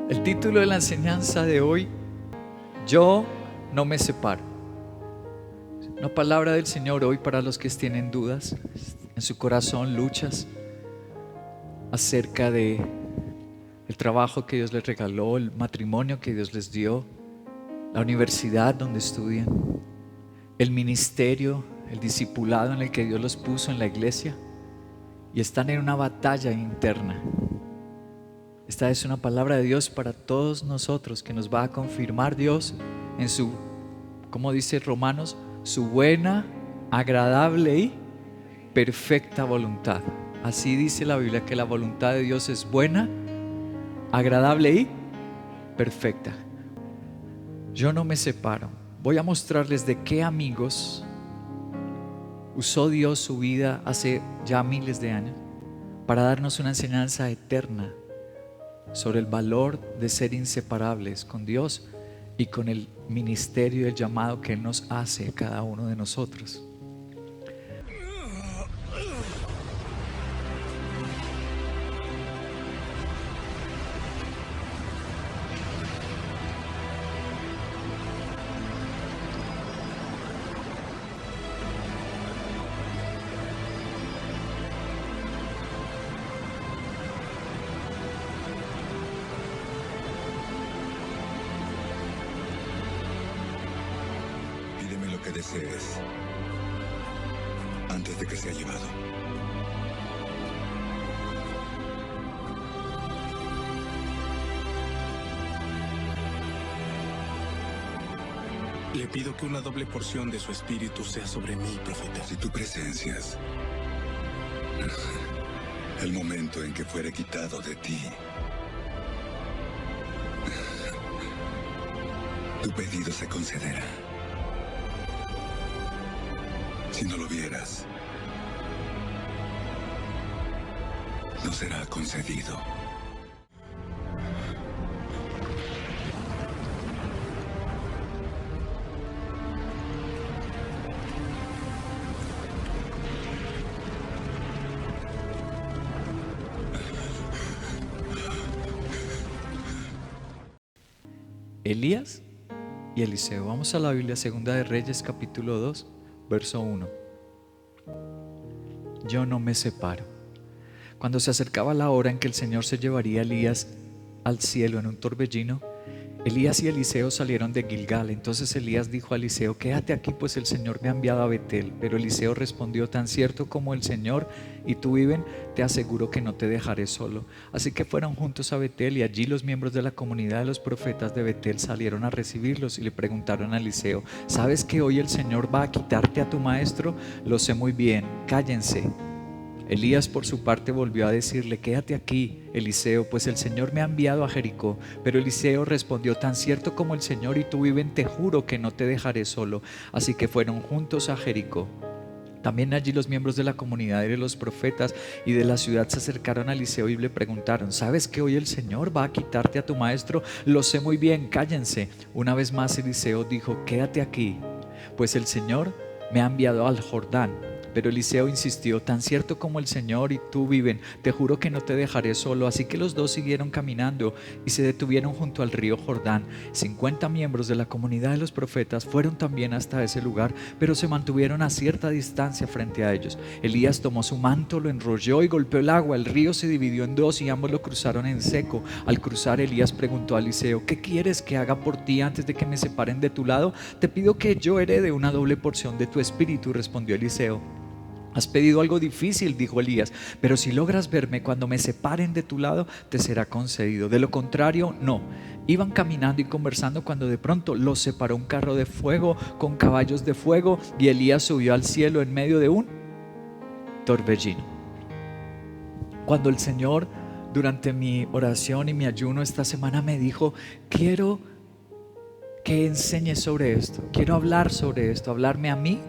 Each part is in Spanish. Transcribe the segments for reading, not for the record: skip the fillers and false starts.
El título de la enseñanza de hoy: Yo no me separo. Una palabra del Señor hoy para los que tienen dudas en su corazón, luchas acerca de el trabajo que Dios les regaló, el matrimonio que Dios les dio, la universidad donde estudian, el ministerio, el discipulado en el que Dios los puso en la iglesia, y están en una batalla interna. Esta es una palabra de Dios para todos nosotros, que nos va a confirmar Dios en su, como dice Romanos, su buena, agradable y perfecta voluntad. Así dice la Biblia, que la voluntad de Dios es buena, agradable y perfecta. Yo no me separo. Voy a mostrarles de qué amigos usó Dios su vida hace ya miles de años para darnos una enseñanza eterna sobre el valor de ser inseparables con Dios y con el ministerio y el llamado que Él nos hace a cada uno de nosotros. Pídeme lo que desees antes de que sea llevado. Le pido que una doble porción de su espíritu sea sobre mí, profeta. Si tú presencias el momento en que fuere quitado de ti, tu pedido se concederá. Si no lo vieras, no será concedido. Elías y Eliseo. Vamos a la Biblia, Segunda de Reyes, capítulo 2, verso 1. Yo no me separo. Cuando se acercaba la hora en que el Señor se llevaría a Elías al cielo en un torbellino, Elías y Eliseo salieron de Gilgal. Entonces Elías dijo a Eliseo: quédate aquí, pues el Señor me ha enviado a Betel. Pero Eliseo respondió: tan cierto como el Señor y tú viven, te aseguro que no te dejaré solo. Así que fueron juntos a Betel, y allí los miembros de la comunidad de los profetas de Betel salieron a recibirlos y le preguntaron a Eliseo: ¿sabes que hoy el Señor va a quitarte a tu maestro? Lo sé muy bien, cállense. Elías por su parte volvió a decirle: quédate aquí, Eliseo, pues el Señor me ha enviado a Jericó. Pero Eliseo respondió: tan cierto como el Señor y tú viven, te juro que no te dejaré solo. Así que fueron juntos a Jericó. También allí los miembros de la comunidad de los profetas y de la ciudad se acercaron a Eliseo y le preguntaron: ¿sabes que hoy el Señor va a quitarte a tu maestro? Lo sé muy bien, cállense. Una vez más Eliseo dijo: quédate aquí, pues el Señor me ha enviado al Jordán. Pero Eliseo insistió: tan cierto como el Señor y tú viven, te juro que no te dejaré solo. Así que los dos siguieron caminando y se detuvieron junto al río Jordán. 50 miembros de la comunidad de los profetas fueron también hasta ese lugar, pero se mantuvieron a cierta distancia frente a ellos. Elías tomó su manto, lo enrolló y golpeó el agua. El río se dividió en dos y ambos lo cruzaron en seco. Al cruzar, Elías preguntó a Eliseo: ¿qué quieres que haga por ti antes de que me separen de tu lado? Te pido que yo herede una doble porción de tu espíritu, respondió Eliseo. Has pedido algo difícil, dijo Elías, pero si logras verme cuando me separen de tu lado, te será concedido. De lo contrario, no. Iban caminando y conversando cuando de pronto los separó un carro de fuego con caballos de fuego, y Elías subió al cielo en medio de un torbellino. Cuando el Señor, durante mi oración y mi ayuno esta semana, me dijo: quiero que enseñes sobre esto, quiero hablar sobre esto, hablarme a mí,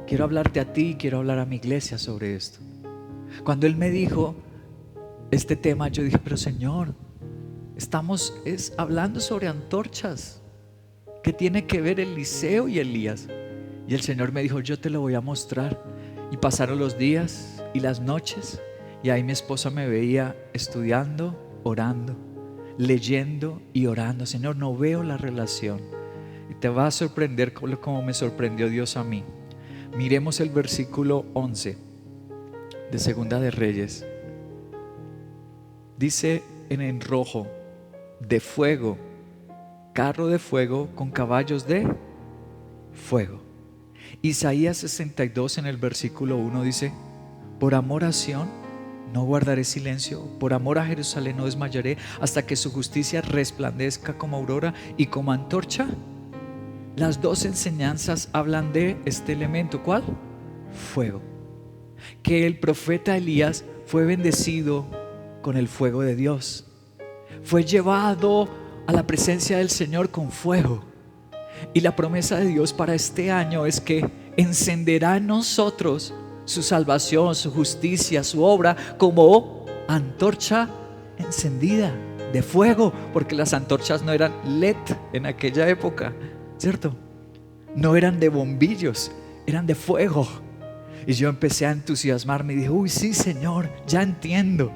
quiero hablarte a ti, quiero hablar a mi iglesia sobre esto. Cuando Él me dijo este tema, yo dije: pero Señor, estamos hablando sobre antorchas. ¿Qué tiene que ver Eliseo y Elías? Y el Señor me dijo: yo te lo voy a mostrar. Y pasaron los días y las noches, y ahí mi esposa me veía estudiando, orando, leyendo y orando. Señor, no veo la relación. Y te va a sorprender como me sorprendió Dios a mí. Miremos el versículo 11 de Segunda de Reyes. Dice en rojo: de fuego, carro de fuego con caballos de fuego. Isaías 62 en el versículo 1 dice: por amor a Sión no guardaré silencio, por amor a Jerusalén no desmayaré, hasta que su justicia resplandezca como aurora y como antorcha. Las dos enseñanzas hablan de este elemento. ¿Cuál? Fuego. Que el profeta Elías fue bendecido con el fuego de Dios, fue llevado a la presencia del Señor con fuego. Y la promesa de Dios para este año es que encenderá en nosotros su salvación, su justicia, su obra como antorcha encendida de fuego, porque las antorchas no eran LED en aquella época, ¿cierto? No eran de bombillos, eran de fuego. Y yo empecé a entusiasmarme y dije: uy, sí, Señor, ya entiendo.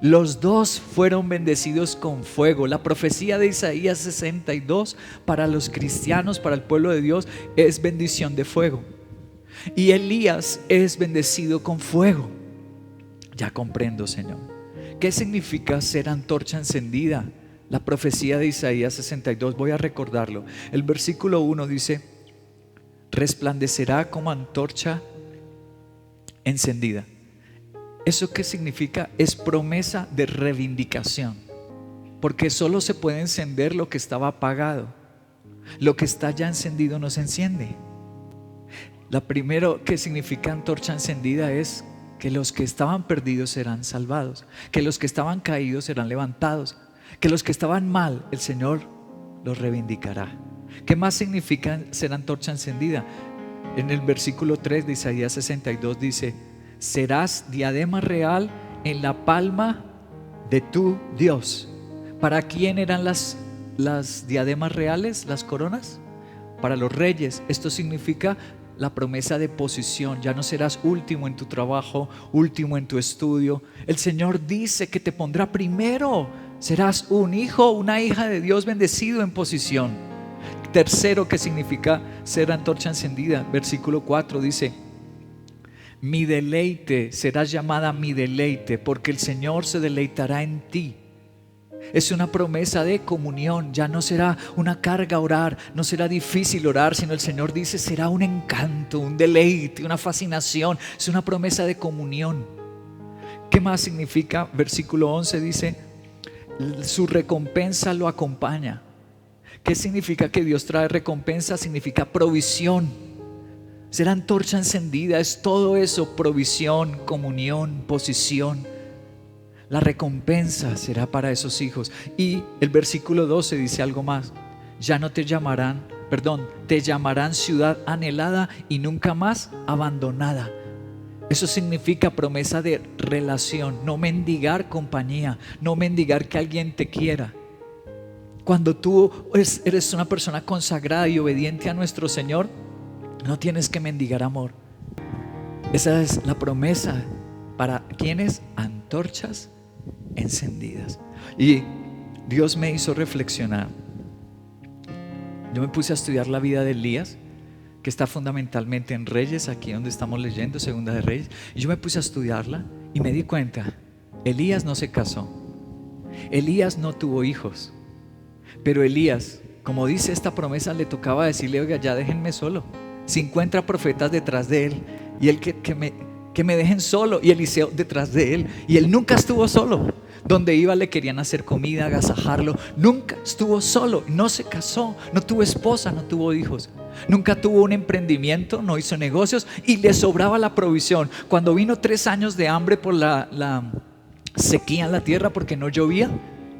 Los dos fueron bendecidos con fuego. La profecía de Isaías 62 para los cristianos, para el pueblo de Dios, es bendición de fuego. Y Elías es bendecido con fuego. Ya comprendo, Señor. ¿Qué significa ser antorcha encendida? La profecía de Isaías 62, voy a recordarlo. El versículo 1 dice: resplandecerá como antorcha encendida. ¿Eso qué significa? Es promesa de reivindicación, porque solo se puede encender lo que estaba apagado. Lo que está ya encendido no se enciende. La primero que significa antorcha encendida es que los que estaban perdidos serán salvados, que los que estaban caídos serán levantados, que los que estaban mal, el Señor los reivindicará. ¿Qué más significa ser antorcha encendida? En el versículo 3 de Isaías 62 dice: serás diadema real en la palma de tu Dios. ¿Para quién eran las diademas reales, las coronas? Para los reyes. Esto significa la promesa de posición. Ya no serás último en tu trabajo, último en tu estudio. El Señor dice que te pondrá primero. Serás un hijo, una hija de Dios bendecido en posición. Tercero, ¿qué significa ser antorcha encendida? Versículo 4 dice: mi deleite, serás llamada mi deleite, porque el Señor se deleitará en ti. Es una promesa de comunión. Ya no será una carga orar, no será difícil orar, sino el Señor dice: será un encanto, un deleite, una fascinación. Es una promesa de comunión. ¿Qué más significa? Versículo 11 dice: su recompensa lo acompaña. ¿Qué significa que Dios trae recompensa? Significa provisión. Ser antorcha encendida es todo eso: provisión, comunión, posición. La recompensa será para esos hijos. Y el versículo 12 dice algo más: ya no te llamarán, te llamarán ciudad anhelada y nunca más abandonada. Eso significa promesa de relación, no mendigar compañía, no mendigar que alguien te quiera. Cuando tú eres una persona consagrada y obediente a nuestro Señor, no tienes que mendigar amor. Esa es la promesa para quienes antorchas encendidas. Y Dios me hizo reflexionar. Yo me puse a estudiar la vida de Elías, que está fundamentalmente en Reyes, aquí donde estamos leyendo Segunda de Reyes. Y yo me puse a estudiarla y me di cuenta: Elías no se casó, Elías no tuvo hijos, pero Elías, como dice esta promesa, le tocaba decirle: oiga, ya déjenme solo. 50 profetas detrás de él, y él que me dejen solo, y Eliseo detrás de él, y él nunca estuvo solo. Donde iba le querían hacer comida, agasajarlo. Nunca estuvo solo, no se casó, no tuvo esposa, no tuvo hijos, nunca tuvo un emprendimiento, no hizo negocios, y le sobraba la provisión. Cuando vino 3 años de hambre por la sequía en la tierra, porque no llovía,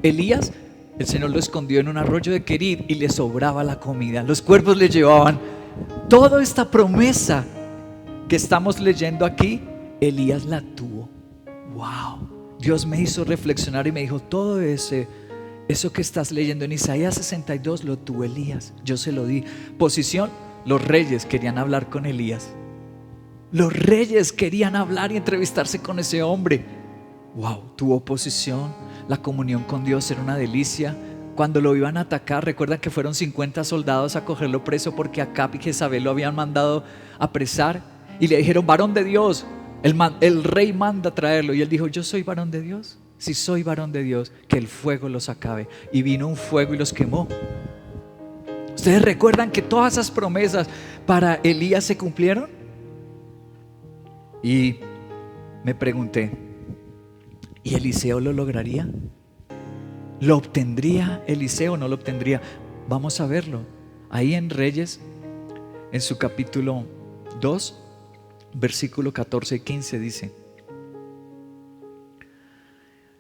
Elías, el Señor lo escondió en un arroyo de Querid y le sobraba la comida. Los cuervos le llevaban. Toda esta promesa que estamos leyendo aquí, Elías la tuvo. Wow. Dios me hizo reflexionar y me dijo: todo eso que estás leyendo en Isaías 62 lo tuvo Elías, yo se lo di. Posición: los reyes querían hablar con Elías. Los reyes querían hablar y entrevistarse con ese hombre. Wow, tuvo posición, la comunión con Dios era una delicia. Cuando lo iban a atacar, recuerdan que fueron 50 soldados a cogerlo preso porque Acab y Jezabel lo habían mandado a apresar y le dijeron: varón de Dios, el rey manda a traerlo. Y él dijo: yo soy varón de Dios. Si soy varón de Dios, que el fuego los acabe. Y vino un fuego y los quemó. ¿Ustedes recuerdan que todas esas promesas para Elías se cumplieron? Y me pregunté, ¿y Eliseo lo lograría? ¿Lo obtendría Eliseo o no lo obtendría? Vamos a verlo. Ahí en Reyes, en su capítulo 2, versículo 14 y 15 dice: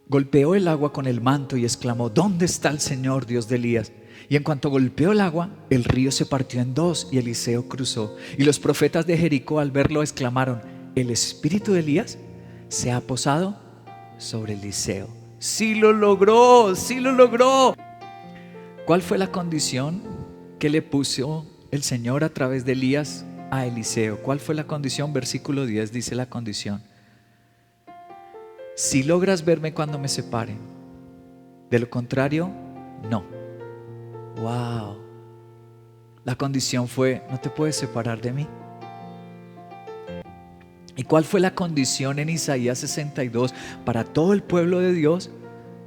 golpeó el agua con el manto y exclamó: ¿dónde está el Señor, Dios de Elías? Y en cuanto golpeó el agua, el río se partió en dos y Eliseo cruzó. Y los profetas de Jericó, al verlo, exclamaron: el espíritu de Elías se ha posado sobre Eliseo. Sí lo logró, sí lo logró. ¿Cuál fue la condición que le puso el Señor a través de Elías a Eliseo? ¿Cuál fue la condición? Versículo 10 dice la condición: si logras verme cuando me separe, de lo contrario, no. Wow. La condición fue: no te puedes separar de mí. ¿Y cuál fue la condición en Isaías 62 para todo el pueblo de Dios?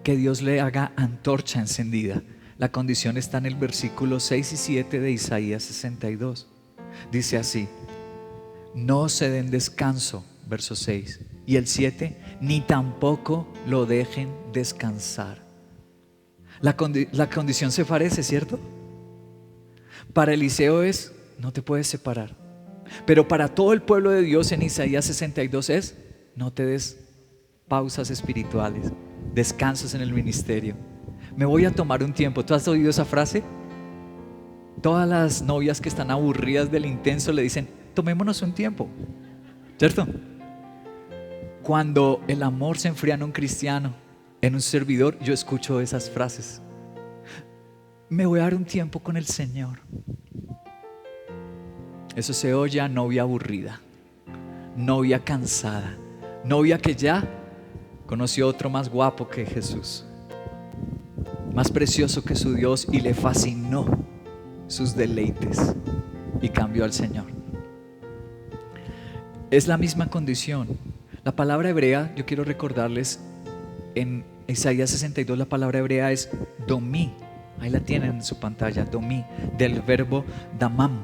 Que Dios le haga antorcha encendida. La condición está en el versículo 6 y 7 de Isaías 62. Dice así: no se den descanso, verso 6, y el 7, ni tampoco lo dejen descansar. La condición se parece, ¿cierto? Para Eliseo es: no te puedes separar. Pero para todo el pueblo de Dios en Isaías 62 es: no te des pausas espirituales, descansos en el ministerio. Me voy a tomar un tiempo. ¿Tú has oído esa frase? Todas las novias que están aburridas del intenso le dicen: tomémonos un tiempo, ¿cierto? Cuando el amor se enfría en un cristiano, en un servidor, yo escucho esas frases: me voy a dar un tiempo con el Señor. Eso se oye a novia aburrida, novia cansada, novia que ya conoció otro más guapo que Jesús, más precioso que su Dios, y le fascinó sus deleites y cambió al Señor. Es la misma condición. La palabra hebrea, yo quiero recordarles, en Isaías 62 la palabra hebrea es domí. Ahí la tienen en su pantalla, domí, del verbo damam.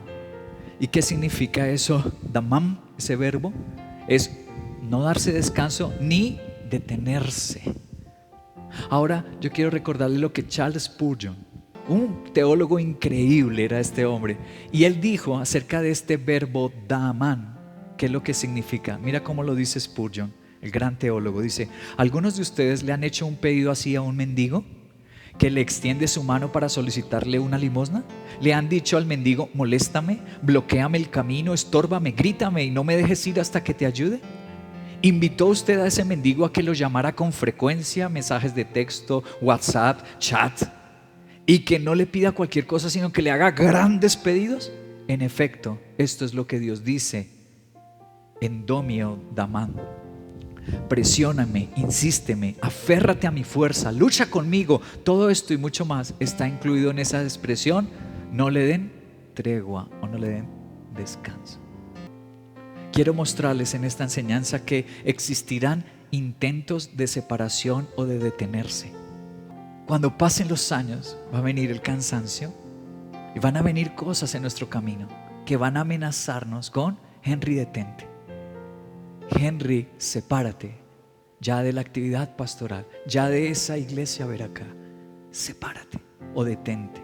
¿Y qué significa eso? Damam, ese verbo, es no darse descanso ni detenerse. Ahora yo quiero recordarle lo que Charles Spurgeon, un teólogo increíble era este hombre, y él dijo acerca de este verbo daman, ¿qué es lo que significa? Mira cómo lo dice Spurgeon, el gran teólogo. Dice: ¿algunos de ustedes le han hecho un pedido así a un mendigo que le extiende su mano para solicitarle una limosna? ¿Le han dicho al mendigo: moléstame, bloquéame el camino, estórbame, grítame y no me dejes ir hasta que te ayude? ¿Invitó usted a ese mendigo a que lo llamara con frecuencia, mensajes de texto, WhatsApp, chat, y que no le pida cualquier cosa, sino que le haga grandes pedidos? En efecto, esto es lo que Dios dice en domio damán: presióname, insísteme, aférrate a mi fuerza, lucha conmigo. Todo esto y mucho más está incluido en esa expresión: no le den tregua o no le den descanso. Quiero mostrarles en esta enseñanza que existirán intentos de separación o de detenerse. Cuando pasen los años va a venir el cansancio y van a venir cosas en nuestro camino que van a amenazarnos con: Henry, detente. Henry, sepárate ya de la actividad pastoral, ya de esa iglesia, ver acá. Sepárate o detente.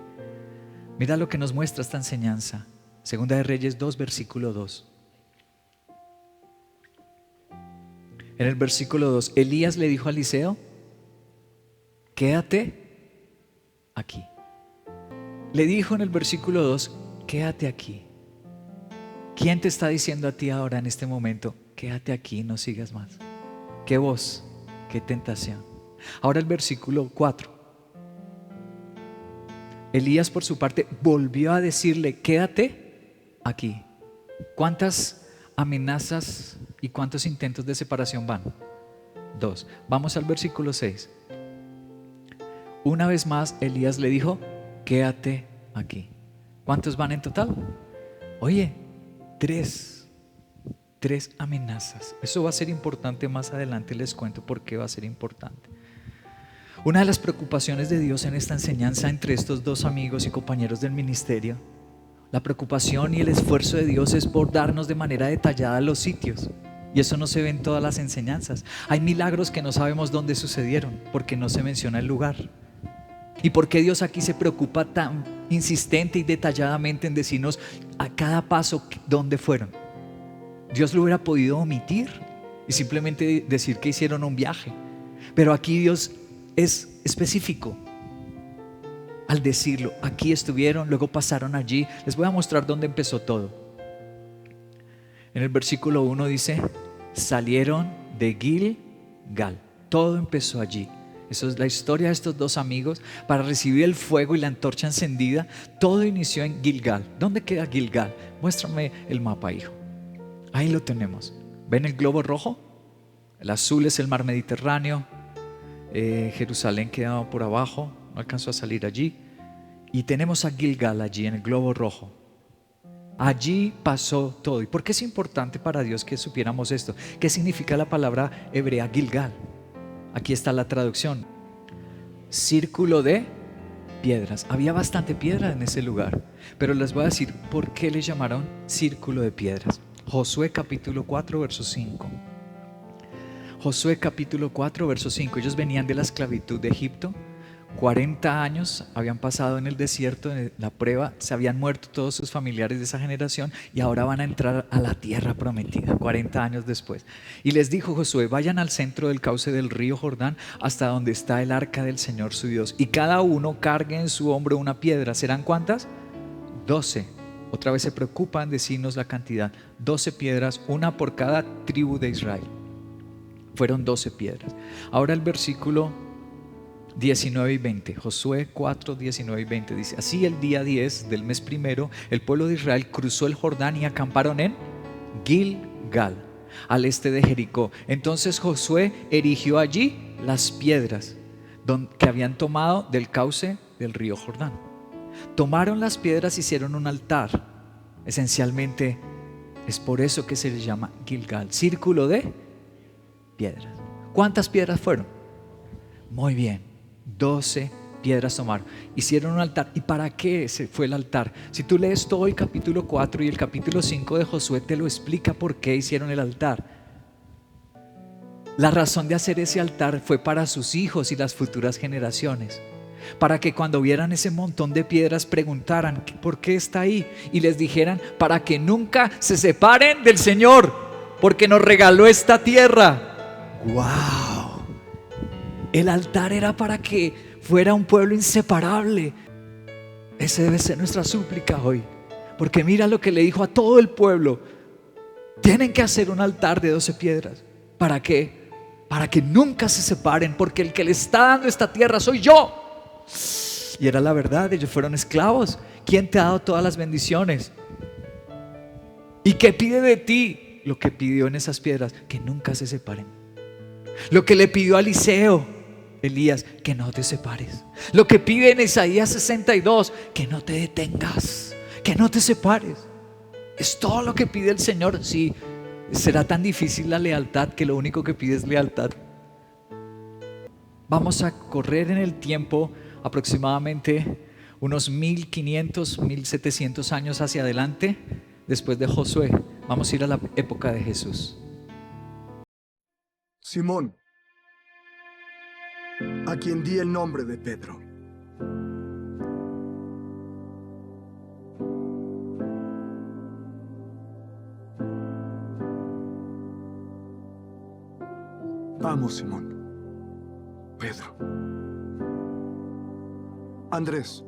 Mira lo que nos muestra esta enseñanza. Segunda de Reyes 2, versículo 2. En el versículo 2, Elías le dijo a Eliseo: quédate aquí. Le dijo en el versículo 2: quédate aquí. ¿Quién te está diciendo a ti ahora en este momento: quédate aquí, no sigas más? ¿Qué voz? ¿Qué tentación? Ahora el versículo 4. Elías por su parte volvió a decirle: quédate aquí. ¿Cuántas amenazas y cuántos intentos de separación van? 2. Vamos al versículo 6. Una vez más Elías le dijo: quédate aquí. ¿Cuántos van en total? Oye, tres amenazas. Eso va a ser importante más adelante, les cuento por qué va a ser importante. Una de las preocupaciones de Dios en esta enseñanza entre estos dos amigos y compañeros del ministerio, la preocupación y el esfuerzo de Dios es por darnos de manera detallada los sitios. Y eso no se ve en todas las enseñanzas. Hay milagros que no sabemos dónde sucedieron porque no se menciona el lugar. ¿Y por qué Dios aquí se preocupa tan insistente y detalladamente en decirnos a cada paso dónde fueron? Dios lo hubiera podido omitir y simplemente decir que hicieron un viaje. Pero aquí Dios es específico al decirlo: aquí estuvieron, luego pasaron allí. Les voy a mostrar dónde empezó todo. En el versículo 1 dice: salieron de Gilgal. Todo empezó allí. Eso es la historia de estos dos amigos para recibir el fuego y la antorcha encendida. Todo inició en Gilgal. ¿Dónde queda Gilgal? Muéstrame el mapa, hijo. Ahí lo tenemos. ¿Ven el globo rojo? El azul es el mar Mediterráneo. Jerusalén quedaba por abajo, no alcanzó a salir allí. Y tenemos a Gilgal allí en el globo rojo. Allí pasó todo. ¿Y por qué es importante para Dios que supiéramos esto? ¿Qué significa la palabra hebrea Gilgal? Aquí está la traducción: círculo de piedras. Había bastante piedra en ese lugar, pero les voy a decir por qué le llamaron círculo de piedras. Josué capítulo 4 verso 5. Josué capítulo 4 verso 5. Ellos venían de la esclavitud de Egipto. 40 años habían pasado en el desierto, en la prueba. Se habían muerto todos sus familiares de esa generación y ahora van a entrar a la tierra prometida 40 años después. Y les dijo Josué: vayan al centro del cauce del río Jordán hasta donde está el arca del Señor su Dios, y cada uno cargue en su hombro una piedra. ¿Serán cuántas? 12. Otra vez se preocupan en decirnos la cantidad. 12 piedras, una por cada tribu de Israel. Fueron 12 piedras. Ahora el versículo 19 y 20, Josué 4, 19 y 20 dice: así el día 10 del mes primero, el pueblo de Israel cruzó el Jordán y acamparon en Gilgal, al este de Jericó. Entonces Josué erigió allí las piedras que habían tomado del cauce del río Jordán. Tomaron las piedras y hicieron un altar. Esencialmente es por eso que se le llama Gilgal, círculo de piedras. ¿Cuántas piedras fueron? Muy bien, 12 piedras tomaron. Hicieron un altar. ¿Y para qué se fue el altar? Si tú lees todo el capítulo 4 y el capítulo 5 de Josué, te lo explica por qué hicieron el altar. La razón de hacer ese altar fue para sus hijos y las futuras generaciones, para que cuando vieran ese montón de piedras preguntaran: ¿por qué está ahí? Y les dijeran: para que nunca se separen del Señor, porque nos regaló esta tierra. ¡Wow! El altar era para que fuera un pueblo inseparable. Esa debe ser nuestra súplica hoy, porque mira lo que le dijo a todo el pueblo: tienen que hacer un altar de 12 piedras. ¿Para qué? Para que nunca se separen, porque el que le está dando esta tierra soy yo. Y era la verdad, ellos fueron esclavos. ¿Quién te ha dado todas las bendiciones? ¿Y qué pide de ti? Lo que pidió en esas piedras: que nunca se separen. Lo que le pidió a Elías: que no te separes. Lo que pide en Isaías 62: que no te detengas, que no te separes. Es todo lo que pide el Señor. Sí, será tan difícil la lealtad que lo único que pide es lealtad. Vamos a correr en el tiempo aproximadamente unos 1500, 1700 años hacia adelante. Después de Josué, vamos a ir a la época de Jesús. Simón, a quien di el nombre de Pedro. Vamos, Simón. Pedro. Andrés.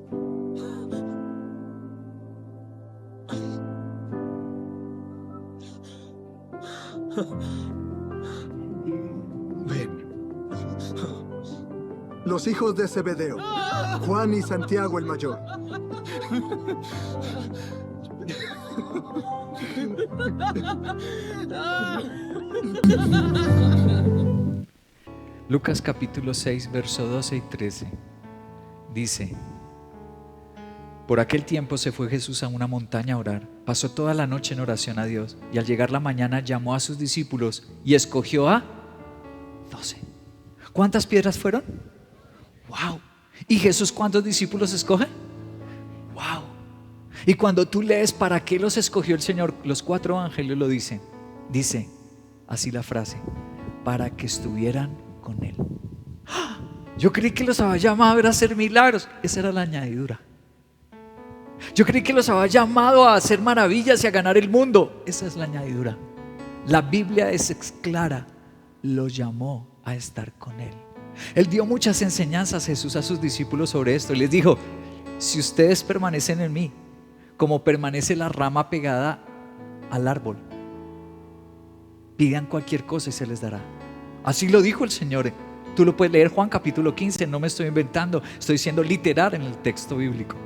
Ven. Los hijos de Zebedeo, Juan y Santiago el mayor. Lucas capítulo 6, verso 12 y 13. dice: por aquel tiempo se fue Jesús a una montaña a orar. Pasó toda la noche en oración a Dios, y al llegar la mañana llamó a sus discípulos y escogió a 12. ¿Cuántas piedras fueron? ¡Wow! ¿Y Jesús cuántos discípulos escoge? ¡Wow! Y cuando tú lees para qué los escogió el Señor, los 4 evangelios lo dicen. Dice así la frase: para que estuvieran con Él. ¡Ah! Yo creí que los había llamado a hacer milagros. Esa era la añadidura. Yo creí que los había llamado a hacer maravillas y a ganar el mundo. Esa es la añadidura. La Biblia es clara. Los llamó a estar con Él. Él dio muchas enseñanzas, Jesús, a sus discípulos sobre esto. Les dijo: si ustedes permanecen en mí, como permanece la rama pegada al árbol, pidan cualquier cosa y se les dará. Así lo dijo el Señor. Tú lo puedes leer, Juan capítulo 15. No me estoy inventando, estoy siendo literal en el texto bíblico.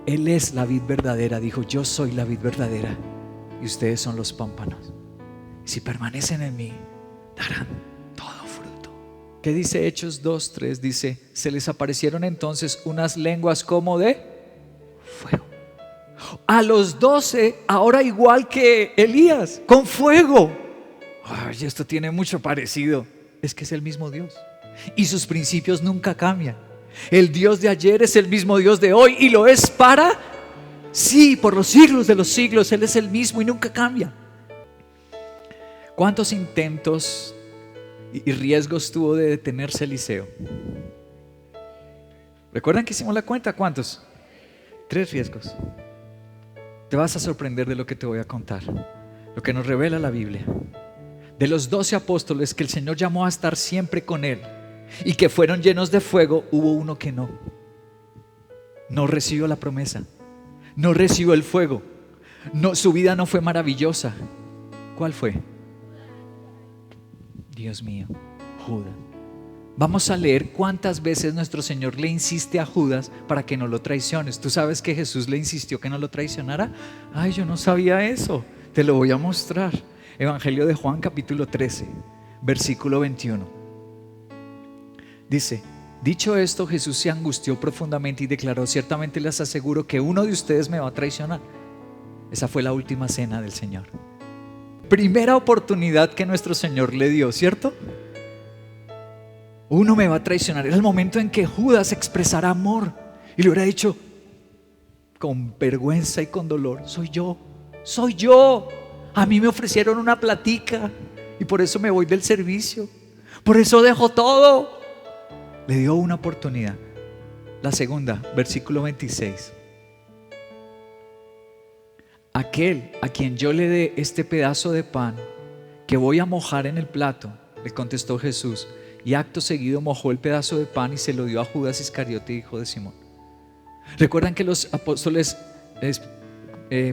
Él es la vid verdadera. Dijo: yo soy la vid verdadera y ustedes son los pámpanos. Si permanecen en mí, darán todo fruto. ¿Qué dice Hechos 2:3? Dice: se les aparecieron entonces unas lenguas como de fuego. A los 12, ahora igual que Elías, con fuego. Ay, esto tiene mucho parecido. Es que es el mismo Dios y sus principios nunca cambian. El Dios de ayer es el mismo Dios de hoy y lo es por los siglos de los siglos. Él es el mismo y nunca cambia. ¿Cuántos intentos y riesgos tuvo de detenerse Eliseo? ¿Recuerdan que hicimos la cuenta? ¿Cuántos? 3 riesgos. Te vas a sorprender de lo que te voy a contar, lo que nos revela la Biblia. De los 12 apóstoles que el Señor llamó a estar siempre con Él y que fueron llenos de fuego, hubo uno que no recibió la promesa, no recibió el fuego, su vida no fue maravillosa. ¿Cuál fue? Dios mío, Judas. Vamos a leer cuántas veces nuestro Señor le insiste a Judas para que no lo traiciones. ¿Tú sabes que Jesús le insistió que no lo traicionara? Ay, yo no sabía eso. Te lo voy a mostrar. Evangelio de Juan capítulo 13, versículo 21. Dice: dicho esto, Jesús se angustió profundamente y declaró: ciertamente les aseguro que uno de ustedes me va a traicionar. Esa fue la última cena del Señor. Primera oportunidad que nuestro Señor le dio, ¿cierto? Uno me va a traicionar. Era el momento en que Judas expresara amor y le hubiera dicho con vergüenza y con dolor: soy yo. A mí me ofrecieron una platica y por eso me voy del servicio. Por eso dejo todo. Le dio una oportunidad. La segunda, versículo 26. Aquel a quien yo le dé este pedazo de pan que voy a mojar en el plato, le contestó Jesús, y acto seguido mojó el pedazo de pan y se lo dio a Judas Iscariote, hijo de Simón. Recuerdan que los apóstoles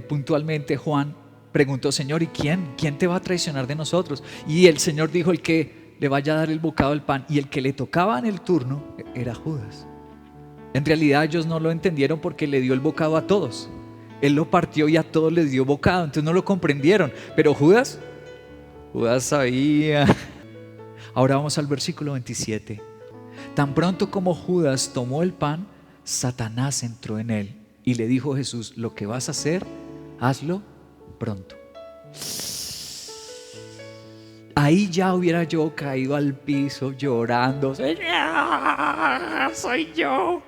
puntualmente Juan preguntó: Señor, ¿y quién te va a traicionar de nosotros? Y el Señor dijo: el que le vaya a dar el bocado del pan. Y el que le tocaba en el turno era Judas. En realidad ellos no lo entendieron porque le dio el bocado a todos. Él lo partió y a todos les dio bocado, entonces no lo comprendieron. Pero Judas sabía. Ahora vamos al versículo 27. Tan pronto como Judas tomó el pan, Satanás entró en él y le dijo a Jesús: lo que vas a hacer, hazlo pronto. Ahí ya hubiera yo caído al piso llorando: Señor, soy yo.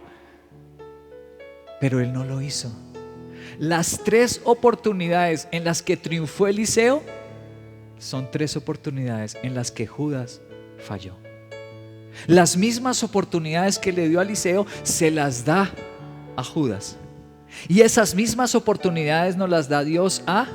Pero él no lo hizo. Las 3 oportunidades en las que triunfó Eliseo son 3 oportunidades en las que Judas falló. Las mismas oportunidades que le dio a Eliseo se las da a Judas. Y esas mismas oportunidades nos las da Dios a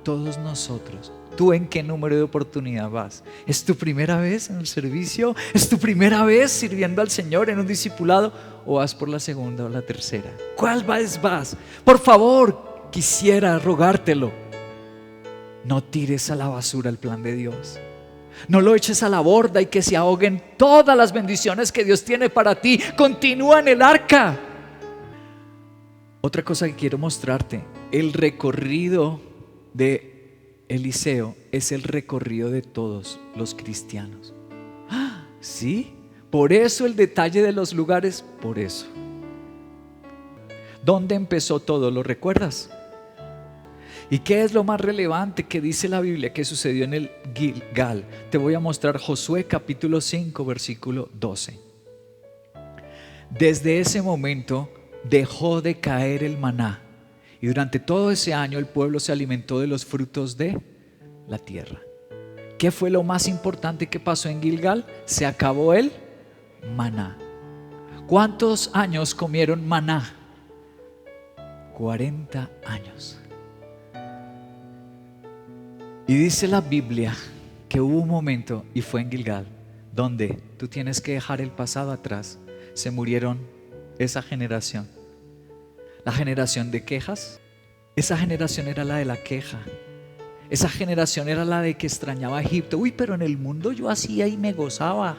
todos nosotros. ¿Tú en qué número de oportunidad vas? ¿Es tu primera vez en el servicio? ¿Es tu primera vez sirviendo al Señor en un discipulado? ¿O vas por la segunda o la tercera? ¿Cuál vez vas? Por favor, quisiera rogártelo: no tires a la basura el plan de Dios. No lo eches a la borda y que se ahoguen todas las bendiciones que Dios tiene para ti. Continúa en el arca. Otra cosa que quiero mostrarte: el recorrido de Eliseo es el recorrido de todos los cristianos. ¿Sí? Por eso el detalle de los lugares, por eso. ¿Dónde empezó todo? ¿Lo recuerdas? ¿Y qué es lo más relevante que dice la Biblia que sucedió en el Gilgal? Te voy a mostrar Josué capítulo 5 versículo 12. Desde ese momento dejó de caer el maná y durante todo ese año el pueblo se alimentó de los frutos de la tierra. ¿Qué fue lo más importante que pasó en Gilgal? Se acabó el maná. ¿Cuántos años comieron maná? 40 años. Y dice la Biblia que hubo un momento, y fue en Gilgal, donde tú tienes que dejar el pasado atrás. Se murieron esa generación, la generación de quejas. Esa generación era la de la queja. Esa generación era la de que extrañaba a Egipto. Uy, pero en el mundo yo hacía y me gozaba.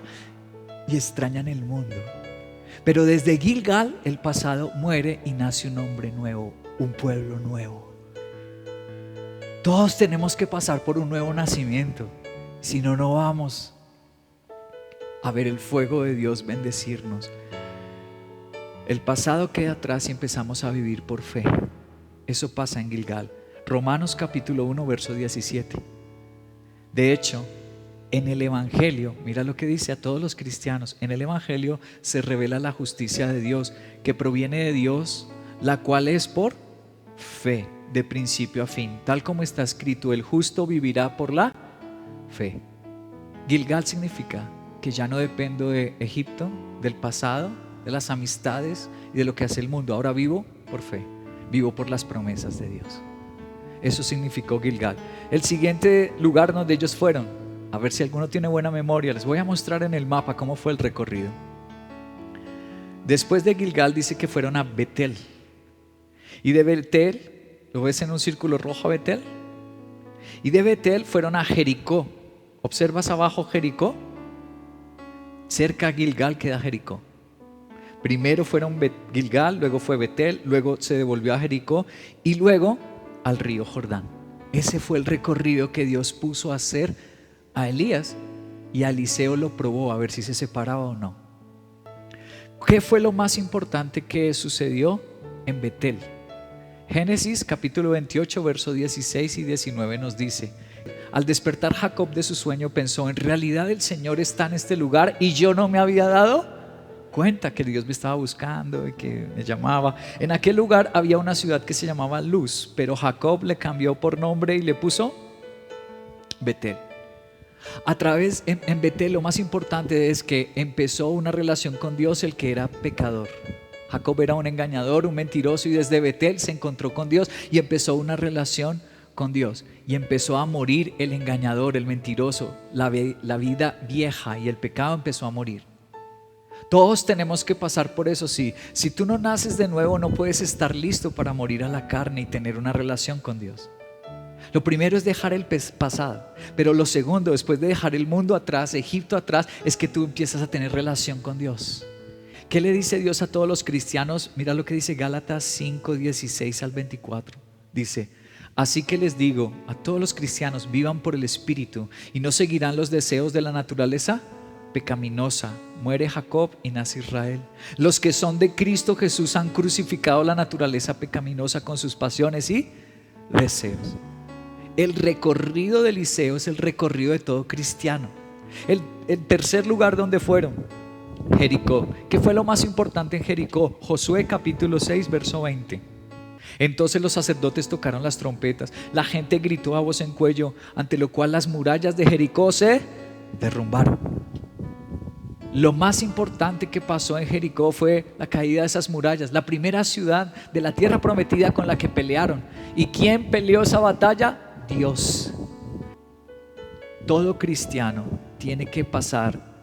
Y extrañan el mundo. Pero desde Gilgal el pasado muere y nace un hombre nuevo, un pueblo nuevo. Todos tenemos que pasar por un nuevo nacimiento. Si no, no vamos a ver el fuego de Dios bendecirnos. El pasado queda atrás y empezamos a vivir por fe. Eso pasa en Gilgal. Romanos capítulo 1 verso 17. De hecho, en el Evangelio, mira lo que dice a todos los cristianos. En el Evangelio se revela la justicia de Dios, que proviene de Dios, la cual es por fe, de principio a fin. Tal como está escrito, el justo vivirá por la fe. Gilgal significa que ya no dependo de Egipto, del pasado, de las amistades y de lo que hace el mundo. Ahora vivo por fe, vivo por las promesas de Dios. Eso significó Gilgal. El siguiente lugar donde ellos fueron, a ver si alguno tiene buena memoria, les voy a mostrar en el mapa cómo fue el recorrido. Después de Gilgal dice que fueron a Betel. Y de Betel, ¿lo ves en un círculo rojo a Betel? Y de Betel fueron a Jericó. ¿Observas abajo Jericó? Cerca a Gilgal queda Jericó. Primero fueron Gilgal, luego fue Betel, luego se devolvió a Jericó y luego al río Jordán. Ese fue el recorrido que Dios puso a hacer a Elías, y a Eliseo lo probó a ver si se separaba o no. ¿Qué fue lo más importante que sucedió en Betel? Génesis capítulo 28 versos 16 y 19 nos dice: al despertar Jacob de su sueño pensó, en realidad el Señor está en este lugar y yo no me había dado cuenta que Dios me estaba buscando y que me llamaba. En aquel lugar había una ciudad que se llamaba Luz, pero Jacob le cambió por nombre y le puso Betel. En Betel lo más importante es que empezó una relación con Dios, el que era pecador. Jacob era un engañador, un mentiroso, y desde Betel se encontró con Dios y empezó una relación con Dios. Y empezó a morir el engañador, el mentiroso, la vida vieja, y el pecado empezó a morir. Todos tenemos que pasar por eso. Sí. Si tú no naces de nuevo, no puedes estar listo para morir a la carne y tener una relación con Dios. Lo primero es dejar el pasado, pero lo segundo, después de dejar el mundo atrás, Egipto atrás, es que tú empiezas a tener relación con Dios. ¿Qué le dice Dios a todos los cristianos? Mira lo que dice Gálatas 5, 16 al 24. Dice: así que les digo a todos los cristianos, vivan por el Espíritu y no seguirán los deseos de la naturaleza pecaminosa. Muere Jacob y nace Israel. Los que son de Cristo Jesús han crucificado la naturaleza pecaminosa con sus pasiones y deseos. El recorrido de Eliseo es el recorrido de todo cristiano. El tercer lugar donde fueron, Jericó. ¿Qué fue lo más importante en Jericó? Josué capítulo 6 verso 20. Entonces los sacerdotes tocaron las trompetas, la gente gritó a voz en cuello, ante lo cual las murallas de Jericó se derrumbaron. Lo más importante que pasó en Jericó fue la caída de esas murallas, la primera ciudad de la tierra prometida con la que pelearon. ¿Y quién peleó esa batalla? Dios. Todo cristiano tiene que pasar,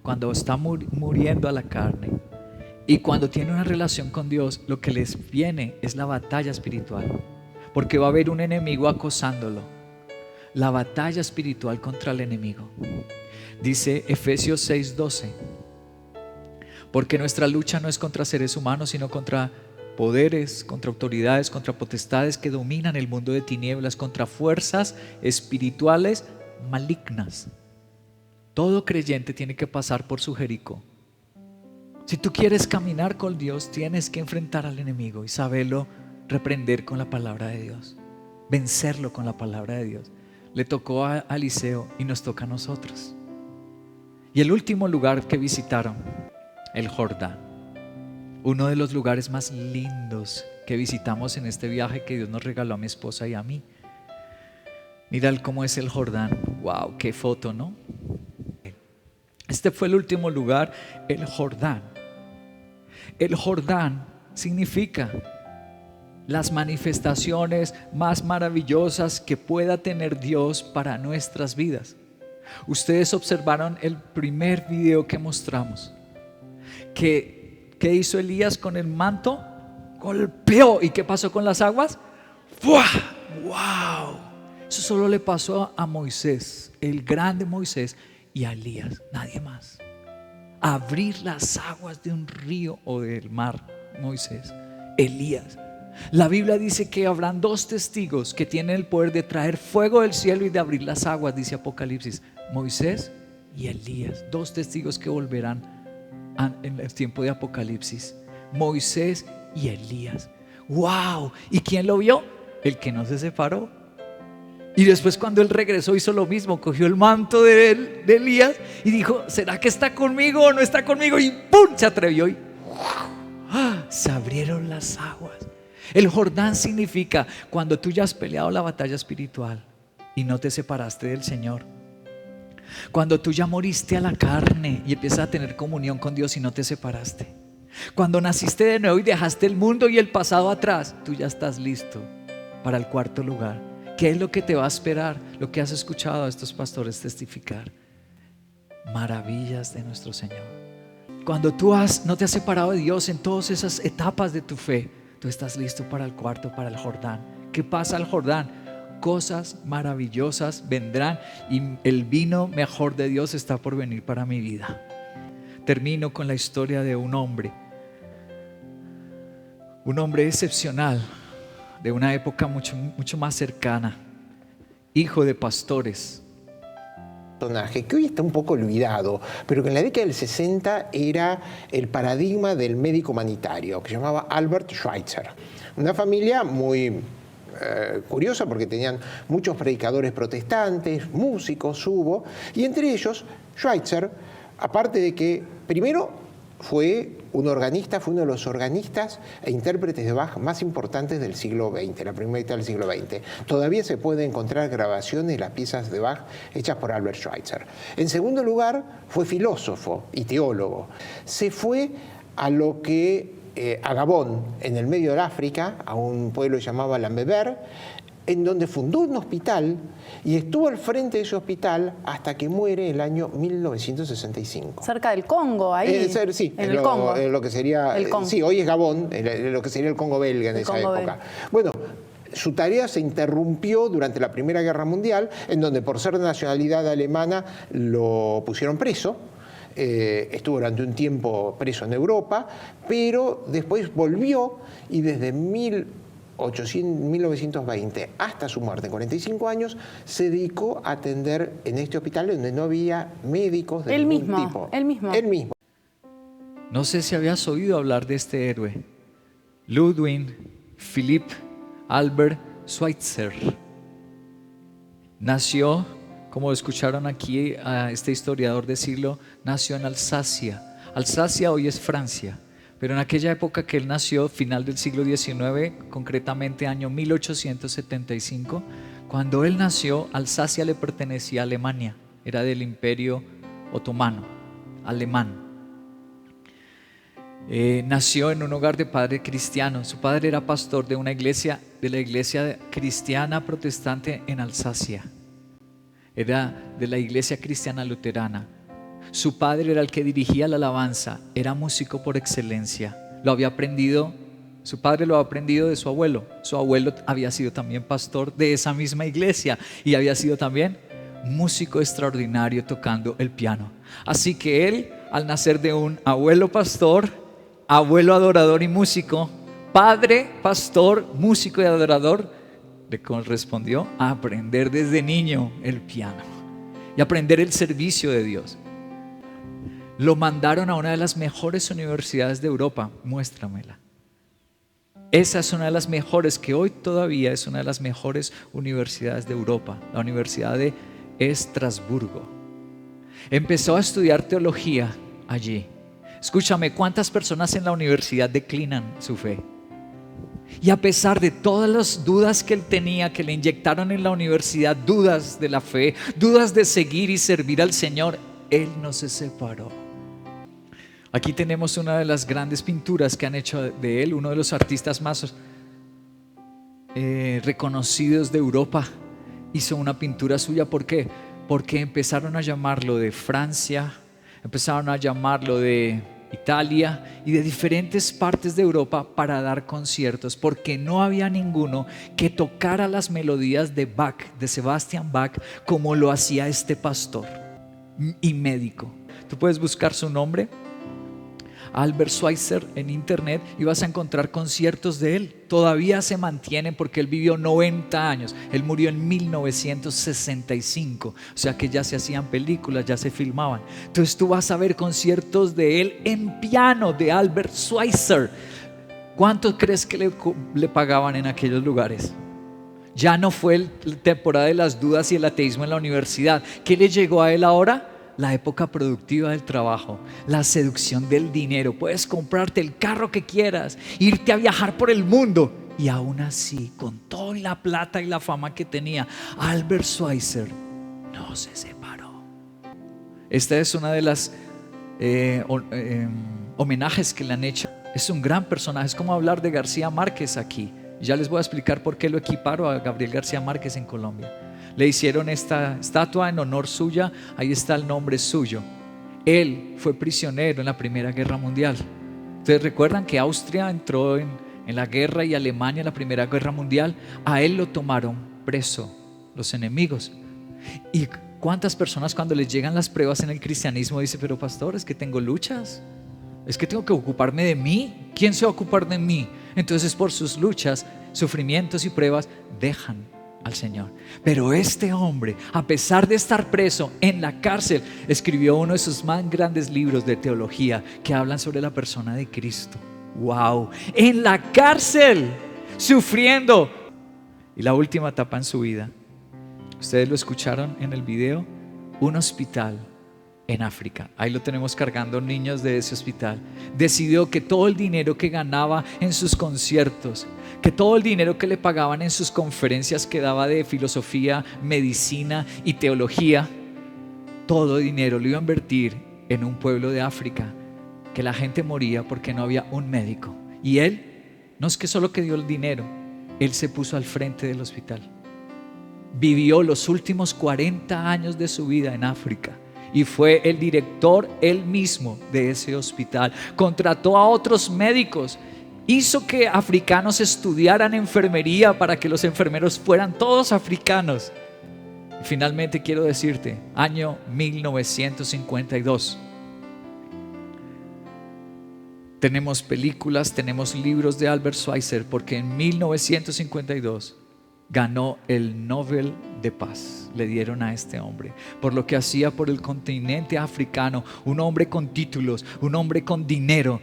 cuando está muriendo a la carne y cuando tiene una relación con Dios, lo que les viene es la batalla espiritual, porque va a haber un enemigo acosándolo. La batalla espiritual contra el enemigo. Dice Efesios 6:12: porque nuestra lucha no es contra seres humanos, sino contra poderes, contra autoridades, contra potestades que dominan el mundo de tinieblas, contra fuerzas espirituales malignas. Todo creyente tiene que pasar por su Jericó. Si tú quieres caminar con Dios, tienes que enfrentar al enemigo y saberlo reprender con la palabra de Dios, vencerlo con la palabra de Dios. Le tocó a Eliseo y nos toca a nosotros. Y el último lugar que visitaron, el Jordán, uno de los lugares más lindos que visitamos en este viaje que Dios nos regaló a mi esposa y a mí. Mira cómo es el Jordán. Wow, qué foto, ¿no? Este fue el último lugar, el Jordán. El Jordán significa las manifestaciones más maravillosas que pueda tener Dios para nuestras vidas. Ustedes observaron el primer video que mostramos. ¿Qué hizo Elías con el manto? Golpeó. ¿Y qué pasó con las aguas? ¡Fua! ¡Wow! Eso solo le pasó a Moisés, el grande Moisés, y a Elías, nadie más. Abrir las aguas de un río o del mar, Moisés, Elías. La Biblia dice que habrán dos testigos que tienen el poder de traer fuego del cielo y de abrir las aguas, dice Apocalipsis, Moisés y Elías. Dos testigos que volverán en el tiempo de Apocalipsis, Moisés y Elías. ¡Wow! ¿Y quién lo vio? El que no se separó. Y después cuando él regresó hizo lo mismo, cogió el manto de Elías y dijo, ¿será que está conmigo o no está conmigo? Y ¡pum! Se atrevió y se abrieron las aguas. El Jordán significa cuando tú ya has peleado la batalla espiritual y no te separaste del Señor. Cuando tú ya moriste a la carne y empiezas a tener comunión con Dios y no te separaste. Cuando naciste de nuevo y dejaste el mundo y el pasado atrás, tú ya estás listo para el cuarto lugar. ¿Qué es lo que te va a esperar? Lo que has escuchado a estos pastores testificar. Maravillas de nuestro Señor. Cuando tú no te has separado de Dios en todas esas etapas de tu fe, tú estás listo para el cuarto, para el Jordán. ¿Qué pasa al Jordán? Cosas maravillosas vendrán y el vino mejor de Dios está por venir para mi vida. Termino con la historia de un hombre excepcional, de una época mucho más cercana, hijo de pastores. Personaje que hoy está un poco olvidado, pero que en la década del 60 era el paradigma del médico humanitario, que se llamaba Albert Schweitzer. Una familia muy curiosa porque tenían muchos predicadores protestantes, músicos hubo, y entre ellos Schweitzer, aparte de que primero fue un organista, fue uno de los organistas e intérpretes de Bach más importantes del siglo XX, la primera mitad del siglo XX. Todavía se pueden encontrar grabaciones de las piezas de Bach hechas por Albert Schweitzer. En segundo lugar, fue filósofo y teólogo. Se fue a a Gabón, en el medio del África, a un pueblo que se llamaba Lambeber, en donde fundó un hospital y estuvo al frente de ese hospital hasta que muere en el año 1965. Cerca del Congo, ahí. Sí, en el Congo. Lo que sería, el Congo. Sí, hoy es Gabón, lo que sería el Congo belga en esa época. Bueno, su tarea se interrumpió durante la Primera Guerra Mundial, en donde por ser de nacionalidad alemana lo pusieron preso. Estuvo durante un tiempo preso en Europa, pero después volvió y desde 1920 hasta su muerte, 45 años, se dedicó a atender en este hospital donde no había médicos de ningún tipo. Él mismo. No sé si habías oído hablar de este héroe, Ludwig Philipp Albert Schweitzer. Nació, como escucharon aquí a este historiador decirlo, nació en Alsacia. Alsacia hoy es Francia. Pero en aquella época que él nació, final del siglo XIX, concretamente año 1875, cuando él nació, Alsacia le pertenecía a Alemania, era del Imperio Otomano, alemán. Nació en un hogar de padre cristiano. Su padre era pastor de una iglesia, de la iglesia cristiana protestante en Alsacia. Era de la iglesia cristiana luterana. Su padre era el que dirigía la alabanza, era músico por excelencia. Su padre lo había aprendido de su abuelo. Su abuelo había sido también pastor de esa misma iglesia y había sido también músico extraordinario tocando el piano. Así que él, al nacer de un abuelo pastor, abuelo adorador y músico, padre pastor, músico y adorador, le correspondió a aprender desde niño el piano. y aprender el servicio de Dios. Lo mandaron a una de las mejores universidades de Europa. Muéstramela. Esa es una de las mejores, que hoy todavía es una de las mejores universidades de Europa, la Universidad de Estrasburgo. Empezó a estudiar teología allí. Escúchame, ¿cuántas personas en la universidad declinan su fe? Y a pesar de todas las dudas que él tenía, que le inyectaron en la universidad, dudas de la fe, dudas de seguir y servir al Señor, él no se separó. Aquí tenemos una de las grandes pinturas que han hecho de él, uno de los artistas más reconocidos de Europa. Hizo una pintura suya. ¿Por qué? Porque empezaron a llamarlo de Francia, empezaron a llamarlo de Italia y de diferentes partes de Europa para dar conciertos, porque no había ninguno que tocara las melodías de Bach, de Sebastian Bach, como lo hacía este pastor y médico. Tú puedes buscar su nombre, Albert Schweitzer, en internet, y vas a encontrar conciertos de él. Todavía se mantienen porque él vivió 90 años. Él murió en 1965, o sea que ya se hacían películas, ya se filmaban. Entonces tú vas a ver conciertos de él en piano, de Albert Schweitzer. ¿Cuánto crees que le pagaban en aquellos lugares? Ya no fue la temporada de las dudas y el ateísmo en la universidad. ¿Qué le llegó a él ahora? La época productiva del trabajo, la seducción del dinero. Puedes comprarte el carro que quieras, irte a viajar por el mundo, y aún así, con toda la plata y la fama que tenía, Albert Schweitzer no se separó. Esta es una de las homenajes que le han hecho. Es un gran personaje. Es como hablar de García Márquez aquí. Ya les voy a explicar por qué lo equiparo a Gabriel García Márquez en Colombia. Le hicieron esta estatua en honor suya. Ahí está el nombre suyo. Él fue prisionero en la Primera Guerra Mundial. Ustedes recuerdan que Austria entró en la guerra y Alemania en la Primera Guerra Mundial. A él lo tomaron preso los enemigos. ¿Y cuántas personas cuando les llegan las pruebas en el cristianismo dicen: pero pastor, es que tengo luchas, es que tengo que ocuparme de mí? ¿Quién se va a ocupar de mí? Entonces, por sus luchas, sufrimientos y pruebas, dejan al Señor. Pero este hombre, a pesar de estar preso en la cárcel, escribió uno de sus más grandes libros de teología que hablan sobre la persona de Cristo. ¡Wow! En la cárcel, sufriendo. Y la última etapa en su vida, ustedes lo escucharon en el video, un hospital en África. Ahí lo tenemos cargando niños de ese hospital. Decidió que todo el dinero que ganaba en sus conciertos, que todo el dinero que le pagaban en sus conferencias que daba de filosofía, medicina y teología, todo el dinero lo iba a invertir en un pueblo de África, que la gente moría porque no había un médico. Y él, no es que solo que dio el dinero, él se puso al frente del hospital. Vivió los últimos 40 años de su vida en África y fue el director él mismo de ese hospital. Contrató a otros médicos, hizo que africanos estudiaran enfermería para que los enfermeros fueran todos africanos. Y finalmente quiero decirte, año 1952. Tenemos películas, tenemos libros de Albert Schweitzer, porque en 1952 ganó el Nobel de Paz. Le dieron a este hombre por lo que hacía por el continente africano. Un hombre con títulos, un hombre con dinero,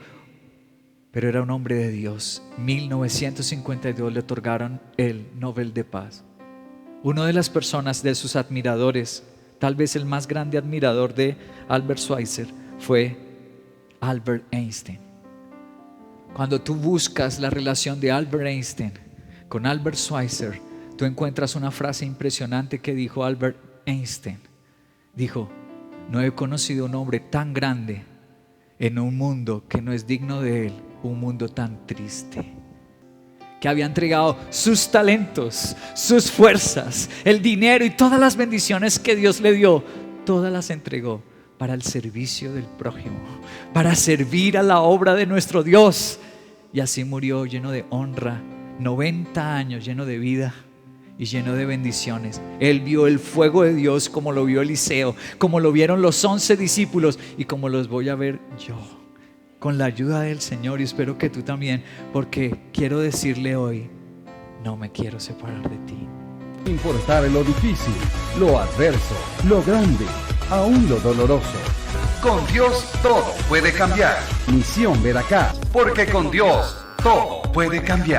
pero era un hombre de Dios. 1952 le otorgaron el Nobel de Paz. Una de las personas, de sus admiradores, tal vez el más grande admirador de Albert Schweitzer, fue Albert Einstein. Cuando tú buscas la relación de Albert Einstein con Albert Schweitzer, tú encuentras una frase impresionante que dijo Albert Einstein. Dijo: no he conocido un hombre tan grande en un mundo que no es digno de él, un mundo tan triste. Que había entregado sus talentos, sus fuerzas, el dinero y todas las bendiciones que Dios le dio, todas las entregó para el servicio del prójimo, para servir a la obra de nuestro Dios. Y así murió lleno de honra, 90 años lleno de vida y lleno de bendiciones. Él vio el fuego de Dios como lo vio Eliseo, como lo vieron los 11 discípulos y como los voy a ver yo, con la ayuda del Señor, y espero que tú también, porque quiero decirle hoy: no me quiero separar de ti. Importar lo difícil, lo adverso, lo grande, aún lo doloroso. Con Dios todo puede cambiar. Misión Veracruz. Porque con Dios todo puede cambiar.